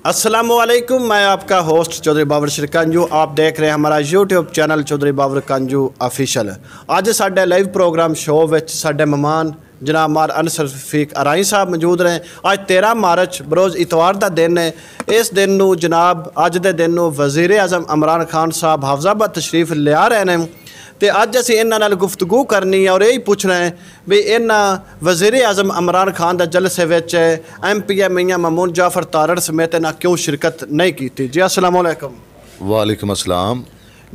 अस्सलामुअलैकुम, मैं आपका होस्ट चौधरी बाबर कांजू। आप देख रहे हैं हमारा YouTube channel Chaudhary Babar कांजू official. अज साडे लाइव प्रोग्राम शो विच साडे मेहमान जनाब मार अनसर रफीक अराई साहब मौजूद रहे। अज 13 मार्च बरोज़ इतवार का दिन है। इस दिन नूं जनाब अज दे दिन नूं वज़ीर आज़म इमरान खान साहब हाफजाबाद तशरीफ लिया रहे हैं। तो अज असीं इन्हां नाल गुफ्तगू करनी है और यही पूछना है भी इन्हां वज़ीर आज़म इमरान खान के जलसे विच MP मियां मामून जाफर तारड़ समेत इन्हां क्यों शिरकत नहीं की। जी अस्सलाम वालेकुम। वालेकुम अस्सलाम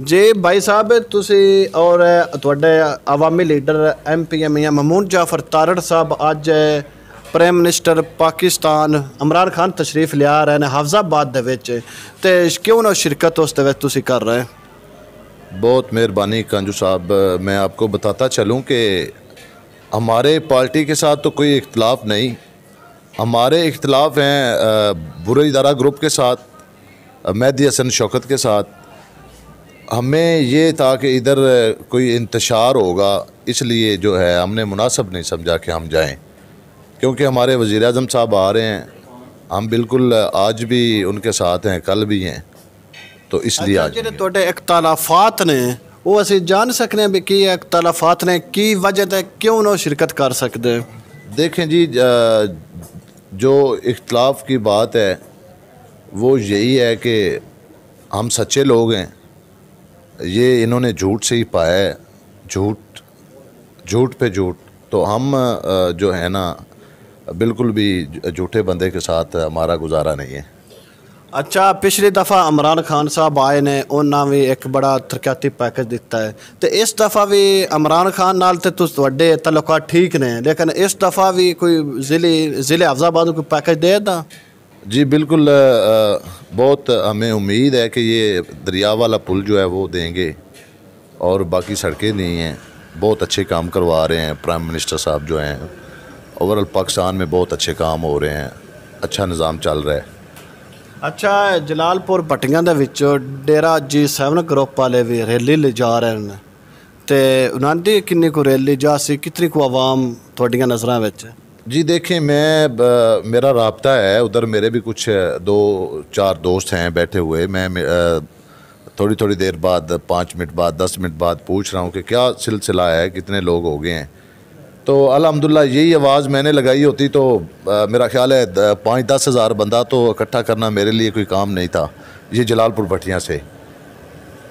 जी भाई साहब, तुसी और तुहाडे अवामी लीडर MP मियां मामून जाफर तारड़ साहब अज प्राइम मिनिस्टर पाकिस्तान इमरान खान तशरीफ लिया रहे हैं हाफजाबाद दे विच, ते क्यों ना शिरकत उस दे विच तुसी कर रहे हैं? बहुत मेहरबानी कांजू साहब। मैं आपको बताता चलूं कि हमारे पार्टी के साथ तो कोई इख्तलाफ नहीं, हमारे इख्तलाफ हैं बुरे इदारा ग्रुप के साथ, मेहदी हसन शौकत के साथ। हमें ये था कि इधर कोई इंतशार होगा, इसलिए जो है हमने मुनासिब नहीं समझा कि हम जाएं, क्योंकि हमारे वज़ीर आज़म साहब आ रहे हैं। हम बिल्कुल आज भी उनके साथ हैं, कल भी हैं, तो इसलिए आज जो इख्तलाफात ने वो असी जान सकने भी कि इख्तलाफात ने की वजह से क्यों ना शिरकत कर सकते? देखें जी, जो इख्तलाफ की बात है वो यही है कि हम सच्चे लोग हैं। ये इन्होंने झूठ से ही पाया है, झूठ पे झूठ। तो हम जो है ना बिल्कुल भी झूठे बंदे के साथ हमारा गुजारा नहीं है। अच्छा, पिछली दफ़ा इमरान खान साहब आए ने, उन्होंने भी एक बड़ा तरक्याती पैकेज दिता है, तो इस दफ़ा भी इमरान खान नाल ते तुहाडे तल्लुकात ठीक ने, लेकिन इस दफ़ा भी कोई ज़िले हाफजाबाद को कोई पैकेज दे दा? जी बिल्कुल, बहुत हमें उम्मीद है कि ये दरिया वाला पुल जो है वो देंगे, और बाकी सड़कें दी हैं। बहुत अच्छे काम करवा रहे हैं प्राइम मिनिस्टर साहब जो हैं। ओवरऑल पाकिस्तान में बहुत अच्छे काम हो रहे हैं, अच्छा निज़ाम चल रहा है। अच्छा, जलालपुर भट्टियां दे विचों डेरा G7 ग्रुप वाले भी रैली ले जा रहे हैं, तो उन्होंने दी किन्नी को रैली जा सी, कितनी को आवाम थोड़ियां नज़रां विच? जी देखें, मेरा राब्ता है उधर, मेरे भी कुछ 2-4 दोस्त हैं बैठे हुए। मैं थोड़ी थोड़ी देर बाद, 5 मिनट बाद, 10 मिनट बाद पूछ रहा हूँ कि क्या सिलसिला है, कितने लोग हो गए हैं। तो अल्हम्दुलिल्लाह यही आवाज़ मैंने लगाई होती तो मेरा ख्याल है 5-10 हज़ार बंदा तो इकट्ठा करना मेरे लिए कोई काम नहीं था। ये जलालपुर भट्टियां से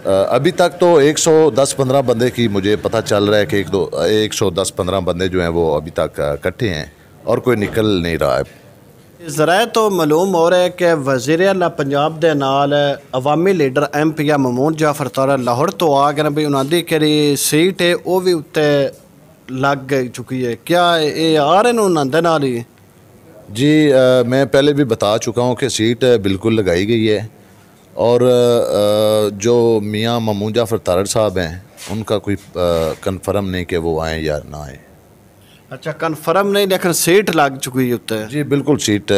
अभी तक तो 110-15 बंदे की मुझे पता चल रहा है कि 110-15 बंदे जो हैं वो अभी तक इकट्ठे हैं और कोई निकल नहीं रहा है। ज़रा तो मालूम हो रहा है कि वज़ीर आला पंजाब दे नाल अवामी लीडर MP मामून जाफर तारड़ लाहौर तो आ गए भी, उन्होंने केड़ी सीट है वो भी उत्ते लग चुकी है, क्या ये आ रहे हैं उन्होंने नाल ही? जी मैं पहले भी बता चुका हूँ कि सीट बिल्कुल लगाई गई है, और जो मियाँ मामून जाफर तारड़ साहब हैं उनका कोई कन्फर्म नहीं कि वो आएँ या ना आएँ। अच्छा, कन्फर्म नहीं, लेकिन सीट लग चुकी है उत्ते? जी बिल्कुल, सीट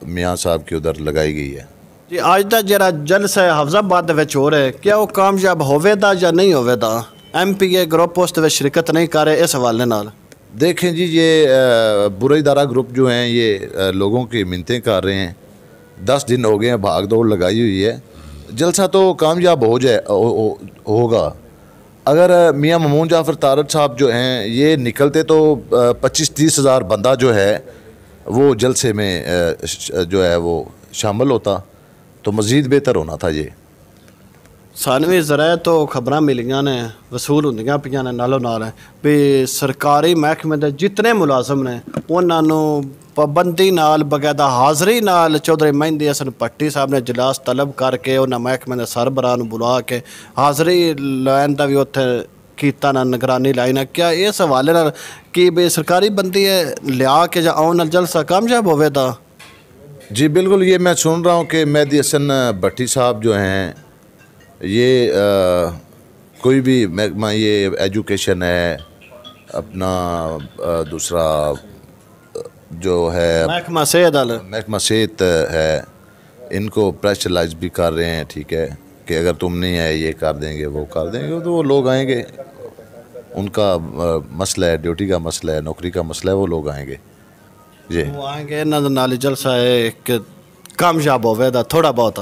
मियाँ साहब की उधर लगाई गई है। जी अज का जरा जलसा हाफजाबाद विच हो रहा है, क्या वो कामयाब होवेगा या नहीं होवेगा? MP ग्रुप उस में शिरकत नहीं कर रहे, इस हवाले नाल देखें जी, ये बुरे इदारा ग्रुप जो हैं ये लोगों की मिन्नतें कर रहे हैं। 10 दिन हो गए हैं, भाग दौड़ लगाई हुई है। जलसा तो कामयाब होगा। अगर मियाँ मामून जाफर तारड़ साहब जो हैं ये निकलते तो 25-30 हज़ार बंदा जो है वो जलसे में जो है वो शामिल होता, तो मज़ीद बेहतर होना था। ये सानू भी ज़रा तो खबरां मिलियां ने, वसूल होंदियां पियां ने नालों नाल भी सरकारी महकमे दे जितने मुलाजम ने उन्होंने पाबंदी नाल बकायदा हाज़री नाल चौधरी मेहदी हसन भट्टी साहब ने इजलास तलब करके उन्होंने महकमे के सरबराह नूं बुला के हाज़री लैन का भी उत्थे कीता ना, निगरानी लाई ना। क्या इस हवाले नाल कि भी सरकारी बंदी लिया के जा आउण नाल जलसा कामयाब होवेगा? जी बिल्कुल, ये मैं सुन रहा हूँ कि मेहदी हसन भट्टी साहब जो हैं ये कोई भी महकमा, ये एजुकेशन है अपना, दूसरा जो है महकमा सेहत है, इनको प्रेशराइज भी कर रहे हैं। ठीक है कि अगर तुम नहीं है ये कर देंगे वो कर देंगे, तो वो लोग आएंगे, उनका मसला है, ड्यूटी का मसला है, नौकरी का मसला है, वो लोग आएंगे। जी वो आएंगे ना, नाली जलसा है एक कामयाब होवे दा थोड़ा बहुत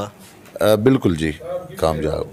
बिल्कुल जी, कामयाब।